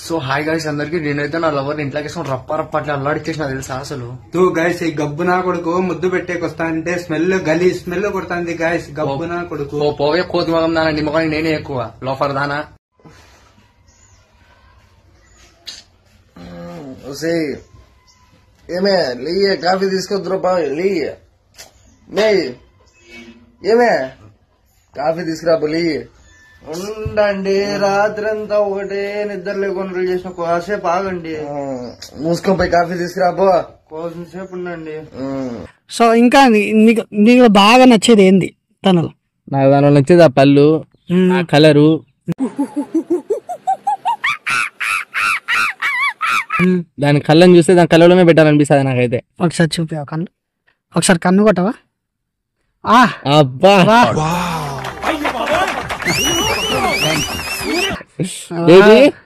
So hi guys అందరికి నేనైతే నా లవర్ ఇంట్లోకి రప్ప రప్ప అట్లా అల్లాడిచ్చేసిన తెలుసా అసలు. గైస్ ఈ గబ్బు నా కొడుకు ముద్దు పెట్టేకొస్తా అంటే స్మెల్ గలీ స్మెల్ కొడుతుంది గైస్. గబ్బు నా కొడుకు పోవే కోతి మగం దానా నీ మొగని నేనే ఎక్కువ లోఫర్ దానా. ఏమే లీయే కాఫీ తీసుకొద్దురు లీయే మే ఏమే కాఫీ తీసుకురా లీయే. ఉండండి రాత్రి అంతా ఒకటే నిద్ర లేకుండా చేసిన కాసేపు ఆగండి. మూసుకోపోయి కాఫీ తీసుకురాబో కొంచెంసేపు ఉండండి. సో ఇంకా నీకు బాగా నచ్చేది ఏంది తనలో? నాకు దానిలో నచ్చేది ఆ పళ్ళు, ఆ కలరు, దాని కళ్ళని చూస్తే దాని కళ్ళలోనే పెట్టాలనిపిస్తుంది నాకైతే. ఒకసారి చూపి కన్ను, ఒకసారి కన్ను కొట్టవా? అబ్బా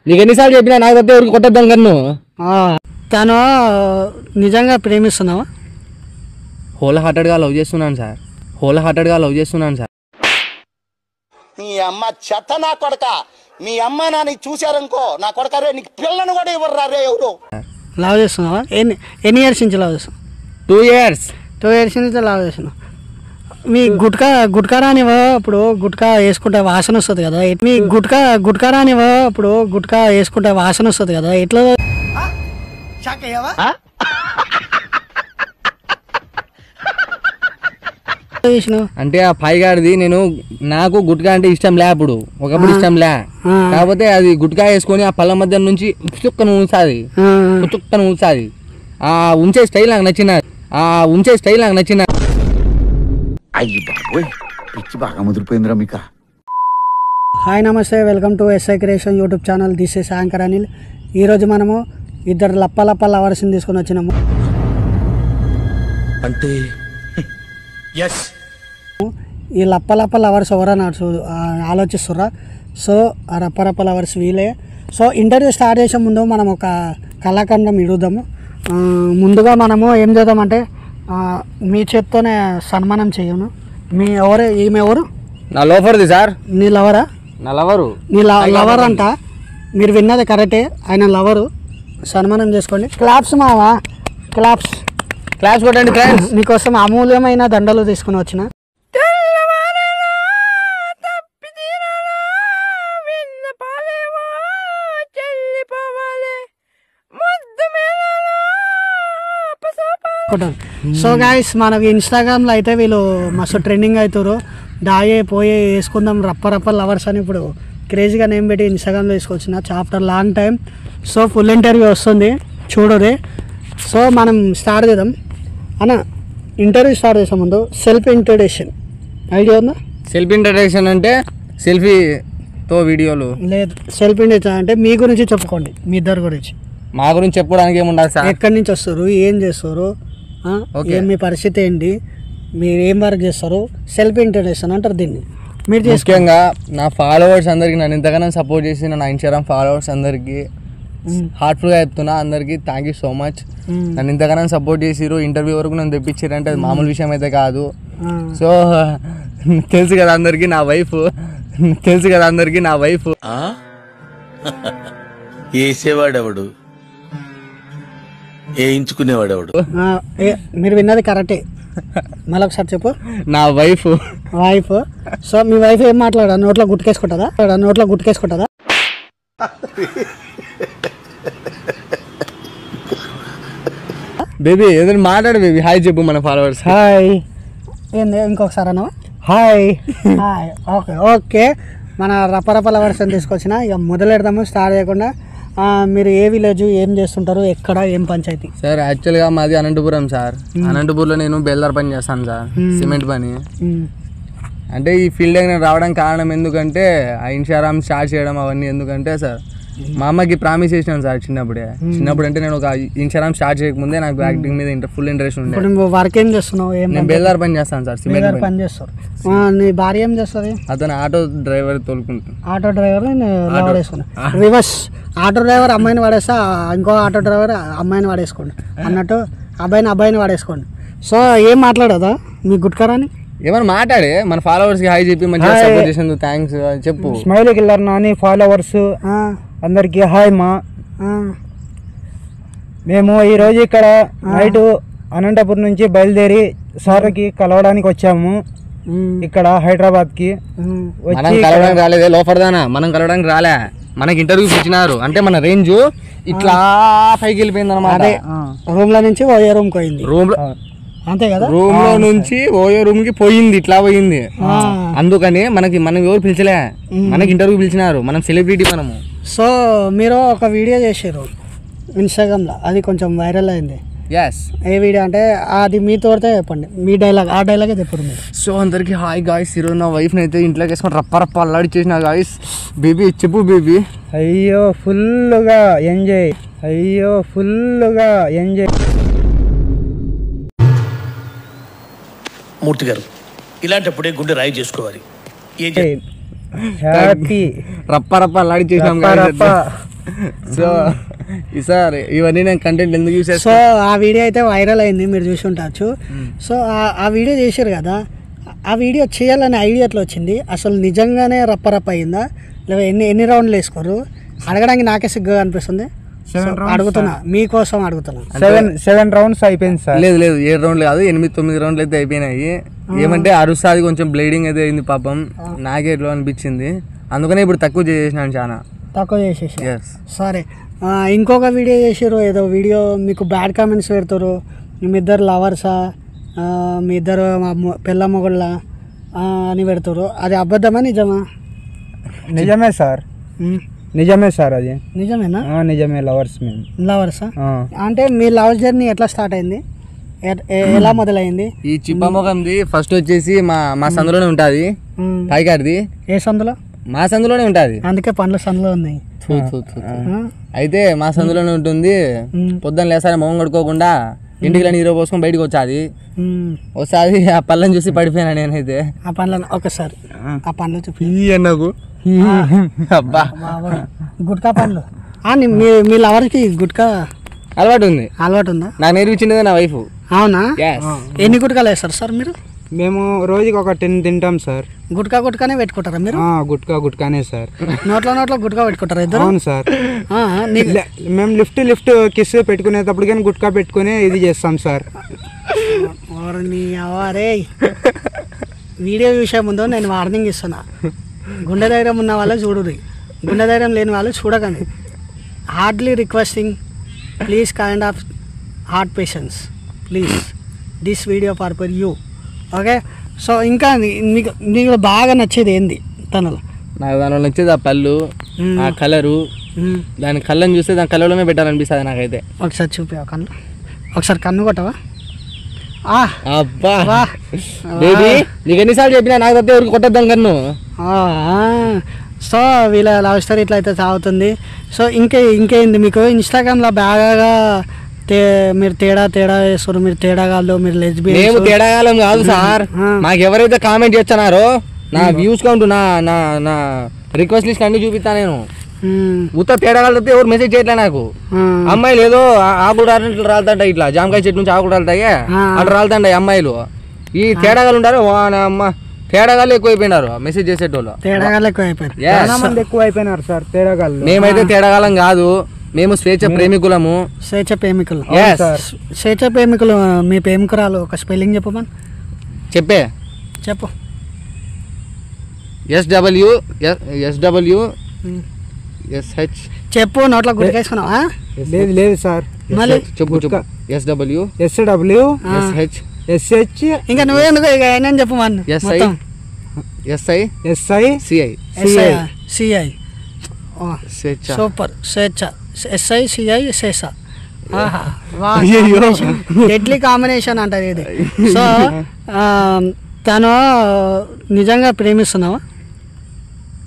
నీకు ఎన్నిసార్లు చెప్పినా నాకు తప్ప ఎవరికి కొట్టద్దాం కన్ను. తను నిజంగా ప్రేమిస్తున్నావా? హోల్ హార్టెడ్ గా లవ్ చేస్తున్నాను సార్. హోల్ హార్టెడ్ గా లవ్ చేస్తున్నాను సార్. నీ అమ్మ చెత్త నా కొడక, మీ అమ్మ నాని చూశారనుకో నా కొడక రే నీకు పిల్లను కూడా ఇవ్వరు రే ఎవరు. లవ్ చేస్తున్నావా? ఎన్ని ఇయర్స్ నుంచి లవ్ చేస్తున్నావు? 2 years. 2 years నుంచి లవ్ చేస్తున్నావు. మీ గుట్కా రానివా అప్పుడు గుట్కా వేసుకుంటే వాసన వస్తుంది కదా. మీ గుట్కా రానివా అప్పుడు గుట్కా వేసుకుంటే వాసన వస్తుంది కదా. ఎట్లా అంటే ఆ పైగాడిది నాకు గుట్కా అంటే ఇష్టం లే, అప్పుడు ఒకప్పుడు ఇష్టం లే. కాకపోతే అది గుట్కా వేసుకొని ఆ పళ్ళ మధ్య నుంచి పుచ్చుక్కను ఉంచాది. ఆ ఉంచే స్టైల్ నాకు నచ్చిన. అయ్యి బాబోయ్ పిచ్చి బాగా ముదిరిపోయిందిరా మీకు. హాయ్ నమస్తే, welcome to SI creation YouTube channel. This is anchor Anil. ఈరోజు మనము ఇద్దరు లప్ప లవర్స్ని తీసుకొని వచ్చినాము. అంటే ఈ లప్ప లవర్స్ ఎవరన్నా ఆలోచిస్తుర్రా? సో ఆ రప్ప లవర్స్ వీలే. సో ఇంటర్వ్యూ స్టార్ట్ చేసే ముందు మనం ఒక కళాఖండం ఇడుద్దాము. ముందుగా మనము ఏం చేద్దామంటే మీ చేత్తోనే సన్మానం చేయను. ఈమె ఎవరు? నా లోఫర్ది సార్. నీ లవరా? నా లవరు. నీ లవర్ అంట. మీరు విన్నది కరెక్టే, ఆయన లవరు. సన్మానం చేసుకోండి. క్లాప్స్ మావా, క్లాప్స్ కొట్టండి ఫ్రెండ్స్. మీకోసం అమూల్యమైన దండలు తీసుకుని వచ్చిన. సో గాయస్ మనకి ఇన్స్టాగ్రామ్లో అయితే వీళ్ళు మస్తు ట్రెండింగ్ అవుతారు. దాయే పోయే వేసుకుందాం రప్ప లవర్స్ అని ఇప్పుడు క్రేజీగా నేమ్ పెట్టి ఇన్స్టాగ్రామ్లో తీసుకొచ్చిన after long time. So full interview వస్తుంది చూడరే. సో మనం స్టార్ట్ చేద్దాం అన్న. ఇంటర్వ్యూ స్టార్ట్ చేసే ముందు సెల్ఫ్ ఇంట్రొడక్షన్ ఐడియా ఉందా? సెల్ఫ్ ఇంట్రొడక్షన్ అంటే సెల్ఫీతో వీడియోలు లేదు. సెల్ఫ్ ఇంట్రొడక్షన్ అంటే మీ గురించి చెప్పుకోండి, మీ ఇద్దరు గురించి. మా గురించి చెప్పుకోవడానికి ఏముండదు సార్. ఎక్కడి నుంచి వస్తారు, ఏం చేస్తారు, మీ పరిస్థితి ఏంటి, మీరు ఏం వర్క్ చేస్తారు, సెల్ఫ్ ఇంట్రొడక్షన్ అంటారు దీన్ని. మీరు ముఖ్యంగా నా ఫాలోవర్స్ అందరికి, నన్ను ఇంతగానో సపోర్ట్ చేసిన నా ఇన్స్టాగ్రామ్ ఫాలోవర్స్ అందరికి హార్ట్ఫుల్గా చెప్తున్నా. అందరికి థ్యాంక్ యూ సో మచ్. నన్ను ఇంతగానో సపోర్ట్ చేసిరు, ఇంటర్వ్యూ వరకు నన్ను తెప్పించారు అంటే అది మామూలు విషయం అయితే కాదు. సో తెలుసు కదా అందరికి నా వైఫ్. వేసేవాడెవడు వేయించుకునేవాడెవడు? మీరు విన్నది కరెక్టే, మళ్ళీ ఒకసారి చెప్పు. నా వైఫ్. సో మీ వైఫ్ ఏం మాట్లాడా? నోట్లో గుట్టుకేసుకుంటుందా? బేబీ ఏదైనా మాట్లాడు బేబీ. హాయ్ చెప్పు మన ఫాలోవర్స్. హాయ్. ఏంది ఇంకొకసారి అన్న? హాయ్. ఓకే మన రప్ప లవర్స్ అని తీసుకొచ్చిన. ఇక మొదలెడదాము స్టార్ట్ చేయకుండా. మీరు ఏ విలేజ్, ఏం చేస్తుంటారు, ఎక్కడ, ఏం పంచాయతీ? సార్ యాక్చువల్గా మాది అనంతపురం సార్. అనంతపురంలో నేను బేల్దార్ పని చేస్తాను సార్, సిమెంట్ పని. అంటే ఈ ఫీల్డ్ నేను రావడానికి కారణం ఎందుకంటే ఆ ఇన్స్టాగ్రామ్ స్టార్ట్ చేయడం అవన్నీ ఎందుకంటే సార్ మా అమ్మకి ప్రామిస్ చేసినాను సార్ చిన్నప్పుడు. అంటే నేను ఒక ఇన్స్టాగ్రామ్ స్టార్ట్ చేయకముందే నాకు యాక్టింగ్ మీద ఫుల్ ఇంట్రెస్ట్ ఉండే. వర్క్ ఏం చేస్తున్నావు? నేను బేల్దార్ పని చేస్తాను సార్, సిమెంట్ పని చేస్తారు. నీ భార్య ఏం చేస్తుంది? అతను ఆటో డ్రైవర్ తోలుకుంటాను. Auto driver reverse. Auto driver అమ్మాయిని వాడేస్తా, ఇంకో ఆటో డ్రైవర్ అమ్మాయిని వాడేసుకోండి అన్నట్టు అబ్బాయిని వాడేసుకోండి. సో ఏం మాట్లాడదా మీ గుట్కారాని? ఏమైనా మాట్లాడే మన ఫాలోవర్స్ కి హాయ్ చెప్పి మంచిగా సపోర్ట్ చేసినందుకు థ్యాంక్స్ చెప్పు. స్మైల్ కిల్లర్ నాని ఫాలోవర్స్ అందరికి హాయ్ మా. మేము ఈరోజు ఇక్కడ నైట్ అనంతపురం నుంచి బయలుదేరి సార్కి కలవడానికి వచ్చాము ఇక్కడ హైదరాబాద్ కి. మనం కలవడానికి రాలేదే లోపడదానా, మనం కలవడానికి రాలే, మనకి ఇంటర్వ్యూ ఇచ్చినారు. అంటే మన రేంజ్ ఇట్లా పైకి వెళ్ళిపోయింది అనమాట. రూమ్ లో నుంచి ఓయో రూమ్ పోయింది. రూమ్ లో అంతే కదా, రూమ్ లో నుంచి ఓయో రూమ్ కి పోయింది, ఇట్లా పోయింది. అందుకని మనం ఎవరు పిలిచలే, మనకి ఇంటర్వ్యూ పిలిచినారు, మనం సెలబ్రిటీ మనము. సో మీరు ఒక వీడియో చేసారు ఇన్స్టాగ్రామ్ లో, అది కొంచెం వైరల్ అయింది. ఏ వీడియో అంటే అది మీతో చెప్పండి, మీ డైలాగ్, ఆ డైలాగే చెప్పారు మీరు. సో అందరికి హాయ్ గాయస్, ఈరోజు నా వైఫ్ని అయితే ఇంట్లోకి వేసుకొని రప్ప అల్లాడి చేసిన గాయస్. బేబీ చెప్పు బేబీ. అయ్యో ఫుల్గా ఎంజాయ్, అయ్యో ఫుల్గా ఎంజాయ్. మూర్తి గారు ఇలాంటప్పుడే గుండె రాయి చేసుకోవాలి. హ్యాపీ రప్ప అల్లాడి చేసినాం. సో సార్ ఇవన్నీ నేను కంటెంట్ ఎందుకు యూస్ చేస్తాను. సో ఆ వీడియో అయితే వైరల్ అయింది, మీరు చూసి ఉండొచ్చు. సో ఆ వీడియో చేశారు కదా, ఆ వీడియో చేయాలనే ఐడియా ఎట్లా వచ్చింది? అసలు నిజంగానే రప్ప అయిందా, లేదా ఎన్ని రౌండ్లు వేసుకోరు? అడగడానికి నాకే సిగ్గుగా అనిపిస్తుంది. అడుగుతున్నా, మీకోసం అడుగుతున్నా. 7 రౌండ్స్ అయిపోయింది సార్. లేదు 7 రౌండ్లు కాదు, 8-9 రౌండ్లు అయితే అయిపోయినాయి. ఏమంటే అరుసాది కొంచెం బ్లీడింగ్ అయితే అయింది పాపం, నాకే ఎట్లా అనిపించింది. అందుకనే ఇప్పుడు తక్కువ చేసేసినాను, చాలా తక్కువ చేసేసి. సరే, ఇంకొక వీడియో చేసారు, ఏదో వీడియో మీకు బ్యాడ్ కామెంట్స్ పెడతారు, మీ ఇద్దరు లవర్సా, మీ ఇద్దరు పిల్ల మొగుళ్ళ అని పెడతారు. అది అబద్ధమా నిజమా? నిజమే సార్, నిజమే సార్, అది నిజమేనా? నిజమే. లవర్స్ మేము. లవర్సా? అంటే మీ లవ్ జర్నీ ఎట్లా స్టార్ట్ అయింది, ఎలా మొదలైంది? ఈ చిప్పమొఖంది ఫస్ట్ వచ్చేసి మా సందులోనే ఉంటుంది, పైకాడిది. ఏ సందులో? మా సందులోనే ఉంటుంది, అందుకే పండ్ల సందులో ఉన్నాయి. అయితే మా సందులోనే ఉంటుంది. పొద్దున్న లేసారి మొహం కడుకోకుండా ఇంటికి నీరు పోసుకొని బయటకు వచ్చాది. ఒకసారి ఆ పళ్ళని చూసి పడిపోయినా నేనైతే. ఆ పళ్ళని ఒకసారి ఆ పండ్లు చూపి నాకు అబ్బా గుట్కా పండ్లు. మీ లవర్కి గుట్కా అలవాటు ఉంది. అలవాటు ఉందా? నాకు నేర్పించింది నా వైఫ్. అవునా? ఎన్ని గుట్కాలు వేస్తారు సార్ మీరు? మేము రోజుకి ఒక 10 తింటాం సార్. గుట్కానే పెట్టుకుంటారా మీరు? గుట్కానే సార్. నోట్లో గుట్కా పెట్టుకుంటారా ఇద్దరు? అవును సార్. మేము లిఫ్ట్ కిస్ పెట్టుకునేటప్పుడు కానీ గుట్కా పెట్టుకుని ఇది చేస్తాం సార్. అవారే వీడియో చూసే ముందు నేను వార్నింగ్ ఇస్తున్నా, గుండె ధైర్యం ఉన్న వాళ్ళే చూడుర్రి, గుండె ధైర్యం లేని వాళ్ళు చూడకండి. Hardly requesting, please kind of heart patience, please this video for you. Okay. So ఇంకా నీకు బాగా నచ్చేది ఏంది తనలో? నాకు దానిలో నచ్చేది ఆ పళ్ళు, ఆ కలరు. దాని కళ్ళని చూస్తే దాని కళ్ళలోనే పెట్టాలనిపిస్తుంది నాకైతే. ఒకసారి చూపి కన్ను, ఒకసారి కన్ను కొట్టవా? అబ్బా బేబీ, నీకు ఎన్నిసార్లు చెప్పినా నాకు తప్ప ఎవరికి కొట్టద్దాం కన్ను. సో వీళ్ళ లవ్ స్టోరీ ఇట్లా అయితే సాగుతుంది. సో ఇంకేంది మీకు ఇన్స్టాగ్రామ్లో బాగా మీరు తేడా వేస్తారు, మీరు తేడాగాళ్ళు, మీరు లెస్బియన్. మేము తేడాగాలం కాదు సార్, మాకు ఎవరైతే కామెంట్ చేస్తున్నారో నా వ్యూస్ కౌంట్, నా రిక్వెస్ట్ లిస్ట్ అన్ని చూపిస్తా నేను. ఉత్త తేడాగాలతో ఎవరు మెసేజ్ చేయట్లే నాకు. అమ్మాయిలు ఏదో ఆకులు రాలుతాంటాయి, ఇట్లా జామకాయ చెట్టు నుంచి ఆకులు రాలుతాయి, అట్లా రాలుతాంటాయి అమ్మాయిలు. ఈ తేడాగాలు ఉంటారు, అమ్మ తేడాగాళ్ళు ఎక్కువైపోయినారు మెసేజ్ చేసేటోళ్ళు. తేడాగాళ్ళు ఎక్కువైపోయినారు సార్ తేడాగాళ్ళు. మేమైతే తేడాగాలం కాదు, మేము స్వేచ్ఛ ప్రేమికులము. స్వేచ్ఛ ప్రేమికులు. మీ ప్రేమికురాలు ఒక స్పెల్లింగ్ చెప్పమని చెప్పు. SWSH చెప్పు, నోట్లో గుర్తుకేసుకున్నావా? లేదు సార్, మళ్ళీ చెప్పు. SWSH ఇంకా నువ్వేందుకు నేను చెప్పు మన SI సూపర్. స్వేచ్ఛ SICI శేష. డెడ్లీ కాంబినేషన్ అంటారు ఇది. సో తను నిజంగా ప్రేమిస్తున్నావా?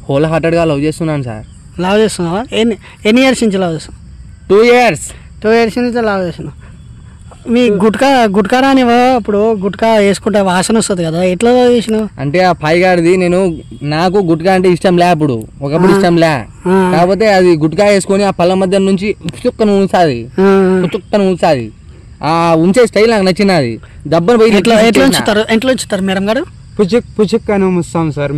హోల్ హార్టెడ్గా లవ్ చేస్తున్నాను సార్. లవ్ చేస్తున్నావా? ఎన్ని ఇయర్స్ నుంచి లవ్ చేస్తున్నావు? 2 years. 2 years నుంచి లవ్ చేస్తున్నావు. మీ గుట్కా రానివా? ఇప్పుడు గుట్కా వేసుకుంటే వాసన వస్తుంది కదా, ఎట్లా చేసినావు? అంటే ఆ పైగాడిది నాకు గుట్కా అంటే ఇష్టం లే, అప్పుడు ఒకప్పుడు ఇష్టం లే, కాకపోతే అది గుట్కా వేసుకొని ఆ పళ్ళ మధ్య నుంచి పుచ్చుక్కను ఉంచాది, ఆ ఉంచే స్టైల్ నాకు నచ్చినది. దబ్బను పోయి ఎట్లా ఉంచుతారు మేడం గారు? పుచ్చుక్కను ముస్తాం సార్.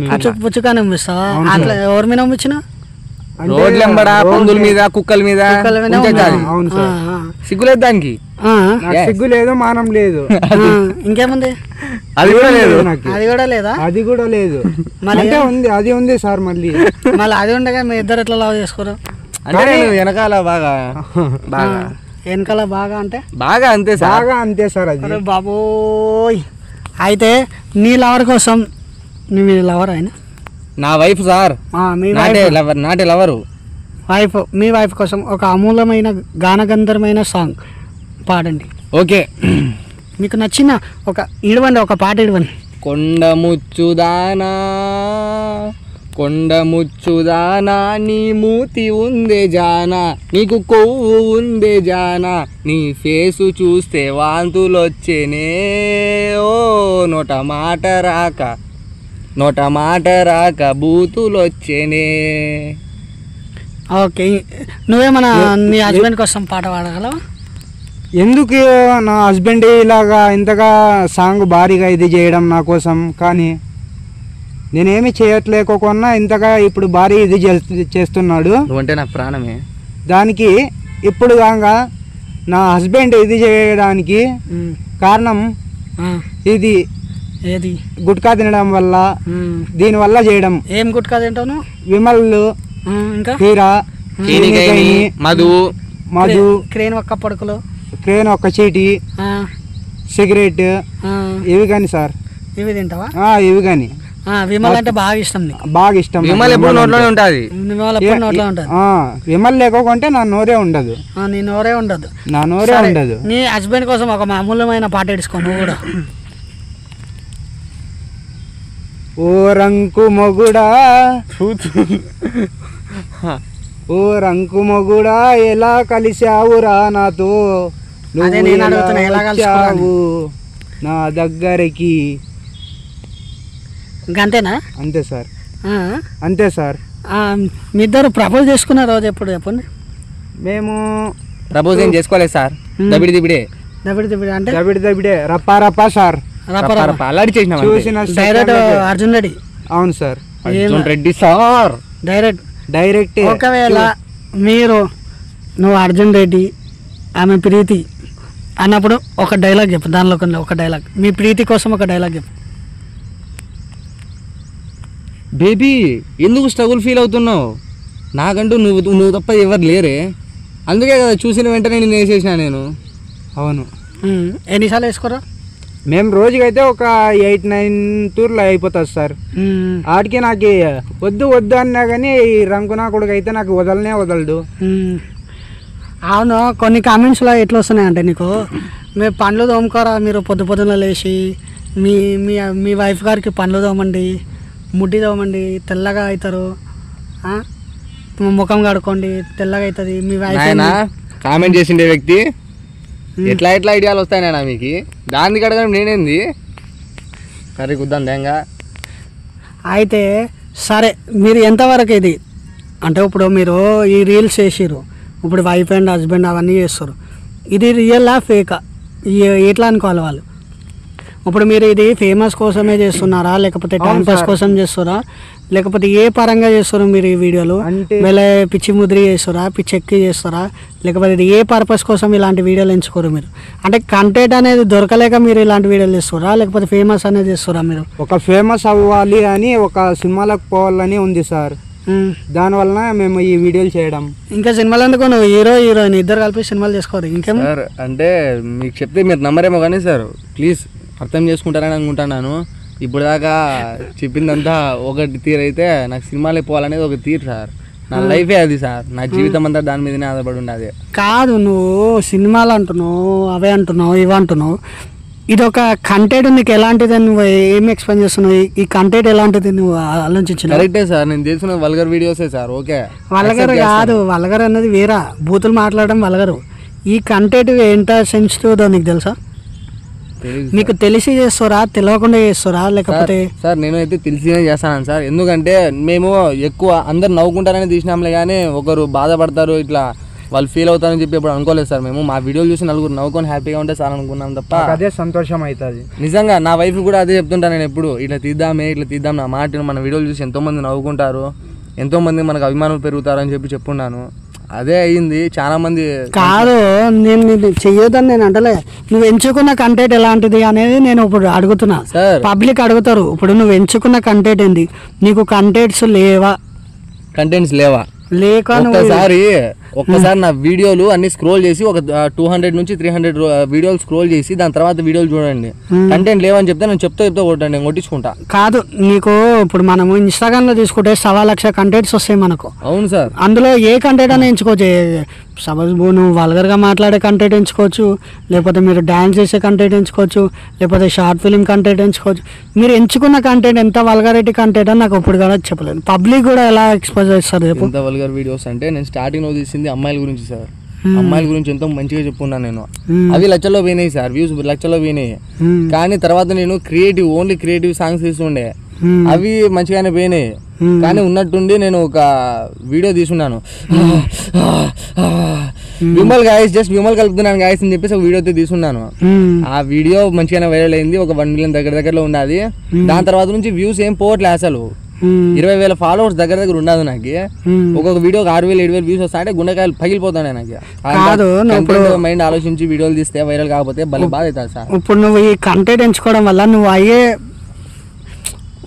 పుచ్చుకానే ముస్తావా? అట్లా ఎవరి మీద ముచ్చినా? రోడ్లెంబడ పందుల మీద కుక్కల మీద ఉంచేది. అవును సార్. సిగ్గులేదు దానికి. నాకు సిగ్గు లేదు, మానం లేదు. ఇంకేముంది? అది కూడా లేదు. అది కూడా లేదా? అది కూడా లేదు. అంటే ఉంది, అది ఉంది సార్. మళ్ళీ అది ఉండగా మీ ఇద్దరు ఎట్లా లవ్ చేసుకోరు? అంటే నేను వెనకాల బాగా వెనకాల బాగా అంటే బాగా అంతే సార్. బాగా అంతే సార్. అది బాబోయ్. అయితే నీ లవర్ కోసం మీ లవర్ ఆయన నా వైఫ్ సార్. మీ నాటే లవరు వైఫ్. మీ వైఫ్ కోసం ఒక అమూల్యమైన గానగంధర్మైన సాంగ్ పాడండి. ఓకే. మీకు నచ్చిన ఒక ఇడవండి, ఒక పాట ఇడవండి. కొండ ముచ్చుదానా నీ మూతి ఉందే జానా, నీకు కొవ్వు ఉందే జానా, నీ ఫేసు చూస్తే వాంతులొచ్చేనే, ఓ నోట మాట రాక బూతులొచ్చేనే. ఓకే. నువ్వేమన్నా నీ హస్బెండ్ కోసం పాట పాడగలవా? ఎందుకు నా హస్బెండ్ ఇలాగా ఇంతగా సాంగ్ భారీగా ఇది చేయడం నా కోసం? కానీ నేనేమి చేయట్లేకోకుండా ఇంతగా ఇప్పుడు భారీ ఇది చేస్తున్నాడు. నువ్వంటే నాకు ప్రాణమే. దానికి ఇప్పుడు కాగా నా హస్బెండ్ ఇది చేయడానికి కారణం ఇది ఏది? గుట్కా తినడం వల్ల, దీనివల్ల చేయడం. ఏం గుట్కా తింటాను? విమల్, ఇంకా హీరా, మధు, క్రేన్ ఒక్క పడుకులు, క్రేన్ ఒక్క చీటి, సిగరెట్, ఇవి కానీ సార్. ఇవి తింటావా? ఇవి కానీ. విమల్ అంటే బాగా ఇష్టం నీకు? బాగా ఇష్టం. విమల్ ఎప్పుడు నోట్లోనే ఉంటుంది. విమల్ లేకుంటే నా నోరే ఉండదు. నీ నోరే ఉండదు. నా నోరే ఉండదు. నీ హస్బెండ్ కోసం ఒక మామూలమైన పాట ఎడుచుకో నువ్వు కూడా. ఓ రంకు మొగుడా, ఓ రంకు మొగుడా, ఎలా కలిసావురా నాతో, నువ్వు నా దగ్గరికి. అంతేనా? అంతే సార్. అంతే సార్. మీ ఇద్దరు ప్రపోజ్ చేసుకున్న రోజు ఎప్పుడు చెప్పండి? మేము ప్రపోజ్ ఏం చేసుకోలేదు సార్. దబిడి దిబిడే అంటే దబిడే రప్పా సార్. అల్లాడి చేసిన చూసిన డైరెక్ట్ అర్జున్ రెడ్డి. అవును sir. Arjun Reddy sir. Direct. ఒకవేళ నువ్వు అర్జున్ రెడ్డి, ఆమె ప్రీతి అన్నప్పుడు ఒక డైలాగ్ చెప్పు. దానిలో ఒక డైలాగ్, మీ ప్రీతి కోసం ఒక డైలాగ్ చెప్పు. బేబీ ఎందుకు స్ట్రగుల్ ఫీల్ అవుతున్నావు? నాకంటూ నువ్వు తప్ప ఎవరు లేరే, అందుకే కదా చూసిన వెంటనే నేను వేసేసిన నేను. అవును. ఎన్నిసార్లు వేసుకోరా? మేము రోజుకైతే ఒక 8-9 టూర్లు అయిపోతుంది సార్. ఆడికి నాకు వద్దు అన్నా కానీ ఈ రంకునా కొడుకు అయితే నాకు వదలడు. అవును. కొన్ని కామెంట్స్లో ఎట్లా వస్తున్నాయి అంటే, నీకు మేము పండ్లు తోముకోరా, మీరు పొద్దున లేచి మీ వైఫ్ గారికి పండ్లు తోమండి, ముడ్డి తోమండి, తెల్లగా అవుతారు, ముఖం కడుకోండి తెల్లగా అవుతుంది మీ వైఫ్. కామెంట్ చేసిండే వ్యక్తి ఎట్లా ఐడియాలు వస్తాయనా మీకు? దాన్ని కడగడం నేనేంది కర్రీ కుద్దాం దేంగా. అయితే సరే, మీరు ఎంతవరకు ఇది అంటే, ఇప్పుడు మీరు ఈ రీల్స్ చేసిర్రు, ఇప్పుడు వైఫ్ అండ్ హస్బెండ్ అవన్నీ చేస్తారు, ఇది రియలా ఫేకా ఎట్లా అనుకోవాలి వాళ్ళు? ఇప్పుడు మీరు ఇది ఫేమస్ కోసమే చేస్తున్నారా, లేకపోతే టైం పాస్ కోసం చేస్తారా, లేకపోతే ఏ పరంగా చేస్తారు మీరు ఈ వీడియోలు? మళ్ళీ పిచ్చి ముద్రి చేస్తారా, పిచ్చి ఎక్కి చేస్తారా, లేకపోతే ఇది ఏ పర్పస్ కోసం ఇలాంటి వీడియోలు ఎంచుకోరు మీరు? అంటే కంటెంట్ అనేది దొరకలేక మీరు ఇలాంటి వీడియోలు చేస్తారా, లేకపోతే ఫేమస్ అనేది చేస్తారా మీరు? ఒక ఫేమస్ అవ్వాలి అని, ఒక సినిమాలకు పోవాలని ఉంది సార్. దానివల్ల మేము ఈ వీడియోలు చేయడం. ఇంకా సినిమాలు ఎందుకు, నువ్వు హీరోయిన్ ఇద్దరు కలిపి సినిమాలు చేసుకోరు ఇంకేమో? అంటే మీకు చెప్తే మీరు నమ్మరేమో కానీ సార్, ప్లీజ్ అర్థం చేసుకుంటారని అనుకుంటున్నాను. ఇప్పుడు దాకా చెప్పిందంతా ఒకటి తీరు అయితే, నాకు సినిమాలు పోవాలనేది ఒక తీరు సార్. నా లైఫే అది సార్, నా జీవితం అంతా దాని మీదనే ఆధారపడి ఉండదు. కాదు, నువ్వు సినిమాలు అంటున్నావు, అవే అంటున్నావు, ఇవి అంటున్నావు, ఇది ఒక కంటెంట్ నీకు ఎలాంటిది, నువ్వు ఏమి ఎక్స్ప్లెయిన్ చేస్తున్నావు? ఈ కంటెంట్ ఎలాంటిది నువ్వు ఆలోచించిన? కరెక్టే సార్, నేను చేసిన వల్గర్ వీడియోసే సార్. ఓకే, వల్గర్ కాదు, వల్గర్ అన్నది వేరా, బూతులు మాట్లాడడం వల్గరు. ఈ కంటెంట్ ఎంత సెన్సిటివ్ నీకు తెలుసా? మీకు తెలిసి చేస్తారా, తెలియకుండా చేస్తారా, లేకపోతే? సార్ నేనైతే తెలిసినే చేస్తాను సార్. ఎందుకంటే మేము ఎక్కువ అందరు నవ్వుకుంటారని తీసినాంలే కానీ ఒకరు బాధపడతారు, ఇట్లా వాళ్ళు ఫీల్ అవుతారని చెప్పి ఎప్పుడు అనుకోలేదు సార్. మేము మా వీడియోలు చూసి నలుగురు నవ్వుకొని హ్యాపీగా ఉంటే సార్ అనుకున్నాం తప్ప అదే సంతోషం అవుతుంది. నిజంగా నా వైఫ్ కూడా అదే చెప్తుంటాను నేను ఎప్పుడు, ఇట్లా తీద్దాం నా మాట, మన వీడియోలు చూసి ఎంతోమంది నవ్వుకుంటారు, ఎంతో మంది మనకు అభిమానులు పెరుగుతారని చెప్పి చెప్పున్నాను. అదే అయ్యింది. చాలా మంది కాదు, నేను చెయ్యొద్దని నేను అంటలే. నువ్వు ఎంచుకున్న కంటెంట్ ఎలాంటిది అనేది నేను ఇప్పుడు అడుగుతున్నా. పబ్లిక్ అడుగుతారు, ఇప్పుడు నువ్వు ఎంచుకున్న కంటెంట్ ఏంది, నీకు కంటెంట్స్ లేవా లేక ఒక్కసారి నా వీడియోలు అన్ని స్క్రోల్ చేసి ఒక 200 నుంచి 300 వీడియోలు స్క్రోల్ చేసి దాని తర్వాత వీడియోలు చూడండి. కంటెంట్ లేవని చెప్తే నేను చెప్తా కొట్టండి, నేను కొట్టించుకుంటా. కాదు, నీకు ఇప్పుడు మనము ఇన్స్టాగ్రామ్ లో తీసుకుంటే 1,00,000 కంటెంట్స్ వస్తాయి మనకు. అవును సార్. అందులో ఏ కంటెంట్ అని ఎంచుకోవచ్చు. సపోజ్ నువ్వు వల్గర్ గా మాట్లాడే కంటెంట్ ఎంచుకోవచ్చు, లేకపోతే మీరు డాన్స్ చేసే కంటెంట్ ఎంచుకోవచ్చు, లేకపోతే షార్ట్ ఫిల్మ్ కంటెంట్ ఎంచుకోవచ్చు. మీరు ఎంచుకున్న కంటెంట్ ఎంత వల్గారిటీ కంటెంట్ అని నాకు ఇప్పుడు కూడా చెప్పలేదు. పబ్లిక్ కూడా ఎలా ఎక్స్పోజ్ చేస్తారు చెప్పు. ఎంత వల్గర్ వీడియోస్ అంటే నేను స్టార్టింగ్ లో తీసింది అమ్మాయిల గురించి సార్. అమ్మాయిల గురించి ఎంతో మంచిగా చెప్పుకున్నాను నేను. అవి లక్షల్లో పోయినాయి సార్, వ్యూస్ లక్షల్లో పోయినాయి. కానీ తర్వాత నేను ఓన్లీ క్రియేటివ్ సాంగ్స్ తీస్తుండే, అవి మంచిగానే పోయినాయి. కానీ ఉన్నట్టుండి నేను ఒక వీడియో తీసుకున్నాను, విమల్ కలుపుతున్నాను గాయస్ అని చెప్పేసి ఒక వీడియో అయితే తీసుకున్నాను. ఆ వీడియో మంచిగానే వైరల్ అయింది, ఒక 1 మిలియన్ దగ్గరలో ఉన్నది. దాని తర్వాత నుంచి వ్యూస్ ఏం పోవట్లే అసలు. 20,000 ఫాలోవర్స్ దగ్గర ఉన్నది నాకు. ఒక్కొక్క వీడియోకి 6,000-7,000 వ్యూస్ వస్తాయంటే గుండెకాయలు పగిలిపోతాయి నాకు. మైండ్ ఆలోచించి వీడియోలు తీస్తే వైరల్ కాకపోతే భలే బాధ అవుతుంది సార్. ఇప్పుడు నువ్వు ఈ కంటెంట్ ఎంచుకోవడం వల్ల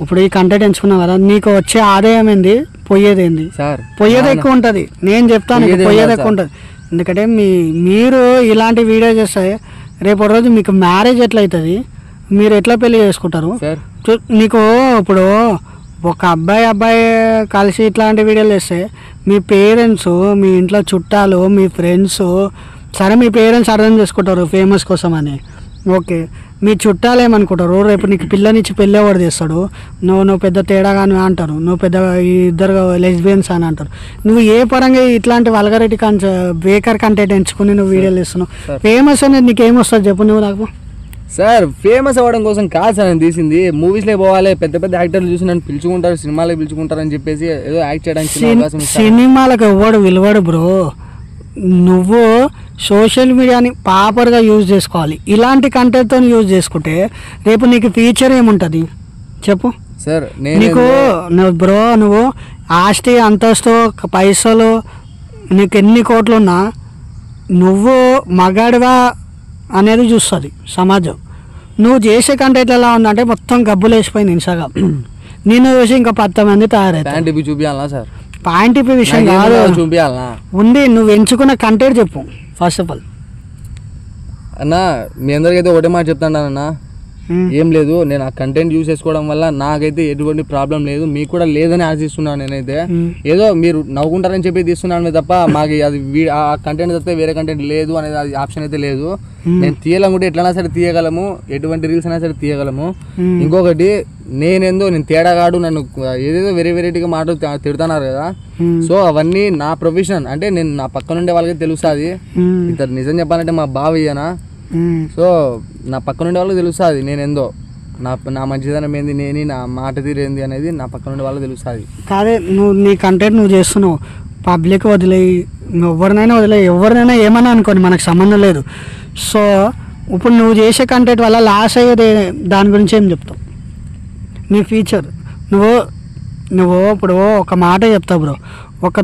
ఇప్పుడు ఈ కంటెంట్ ఎంచుకున్నావు కదా, నీకు వచ్చే ఆదాయం ఏంది, పోయేది ఏంది సార్? పోయేది ఎక్కువ ఉంటుంది. నేను చెప్తాను, పోయేది ఎక్కువ ఉంటుంది. ఎందుకంటే మీరు ఇలాంటి వీడియో చేస్తే రేపు రోజు మీకు మ్యారేజ్ ఎట్లయితుంది, మీరు ఎట్లా పెళ్లి చేసుకుంటారు? నీకు ఇప్పుడు ఒక అబ్బాయి కలిసి ఇట్లాంటి వీడియోలు చేస్తే మీ పేరెంట్స్, మీ ఇంట్లో చుట్టాలు, మీ ఫ్రెండ్స్, సరే మీ పేరెంట్స్ అర్థం చేసుకుంటారు ఫేమస్ కోసం అని, ఓకే. మీ చుట్టాలు ఏమనుకుంటారు, రేపు నీకు పిల్లనిచ్చి పెళ్ళి ఎవరు చేస్తాడు, నువ్వు పెద్ద తేడాగాని అంటారు, నువ్వు పెద్ద ఇద్దరు లెస్బియన్స్ అని అంటారు. నువ్వు ఏ పరంగా ఇట్లాంటి వల్గరిటీ బేకర్ కంటెంట్ ఎంచుకుని నువ్వు వీడియోలు ఇస్తున్నావు? ఫేమస్ అనేది నీకు ఏమొస్తుంది చెప్పు నువ్వు నాకు. సార్ ఫేమస్ అవ్వడం కోసం కాదు సార్ నేను తీసింది. మూవీస్లో పోవాలి, పెద్ద పెద్ద యాక్టర్లు చూసి నన్ను పిలుచుకుంటారు, సినిమాలకు పిలుచుకుంటారు అని చెప్పేసి ఏదో యాక్ట్ చేయడానికి. సినిమాలకు ఎవడు విలువడు బ్రో. నువ్వు సోషల్ మీడియాని ప్రాపర్గా యూజ్ చేసుకోవాలి. ఇలాంటి కంటెంట్తో యూజ్ చేసుకుంటే రేపు నీకు ఫ్యూచర్ ఏముంటుంది చెప్పు సార్. నీకు బ్రో నువ్వు ఆస్తి, అంతస్తు, పైసలు, నీకు ఎన్ని కోట్లున్నా నువ్వు మగాడివా అనేది చూస్తుంది సమాజం. నువ్వు చేసే కంటెంట్ ఎలా ఉందంటే మొత్తం గబ్బులు వేసిపోయింది ఇన్స్టాగ్రామ్. నేను చూసి ఇంకా 10 మంది తయారవుతారు. చూపించాలా సార్? పాయింట్ విషయం కాదు, చూపించాలా ఉంది. నువ్వు ఎంచుకున్న కంటెంట్ చెప్పు ఫస్ట్ ఆఫ్ ఆల్. అన్నా మీ అందరికైతే ఒకటే మాట చెప్తాను అన్న, ఏం లేదు, నేను ఆ కంటెంట్ యూజ్ చేసుకోవడం వల్ల నాకైతే ఎటువంటి ప్రాబ్లం లేదు, మీకు కూడా లేదని ఆశిస్తున్నాను. నేనైతే ఏదో మీరు నవ్వుకుంటారని చెప్పి తీస్తున్నాను తప్ప మాకు అది ఆ కంటెంట్ తప్పితే వేరే కంటెంట్ లేదు అనేది అది ఆప్షన్ అయితే లేదు. నేను తీయాలనుకుంటే ఎట్లైనా సరే తీయగలము, ఎటువంటి రీల్స్ అయినా సరే తీయగలము. ఇంకొకటి నేను తేడాగాడు, నన్ను ఏదేదో వెరైటీగా మాటలు తిడుతున్నారు కదా, సో అవన్నీ నా ప్రొఫెషన్. అంటే నేను నా పక్కన ఉండే వాళ్ళకి తెలుస్తుంది. ఇతను నిజం చెప్పాలంటే మా బావయ్యనా, సో నా పక్కన ఉండే వాళ్ళకి తెలుస్తుంది నేనేందో, నా మంచిదనం ఏంది, నా మాట తీరేంది అనేది నా పక్కన ఉండే వాళ్ళకి తెలుస్తుంది. కాదే నువ్వు నీ కంటెంట్ నువ్వు చేస్తున్నావు, పబ్లిక్ వదిలేయి, ఎవరినైనా ఏమన్నా అనుకోని మనకు సంబంధం లేదు. సో ఇప్పుడు నువ్వు చేసే కంటెంట్ వల్ల లాస్ అయ్యేది దాని గురించి ఏం చెప్తావు? నీ ఫ్యూచర్ నువ్వు ఇప్పుడు ఒక మాట చెప్తావు బ్రో. ఒక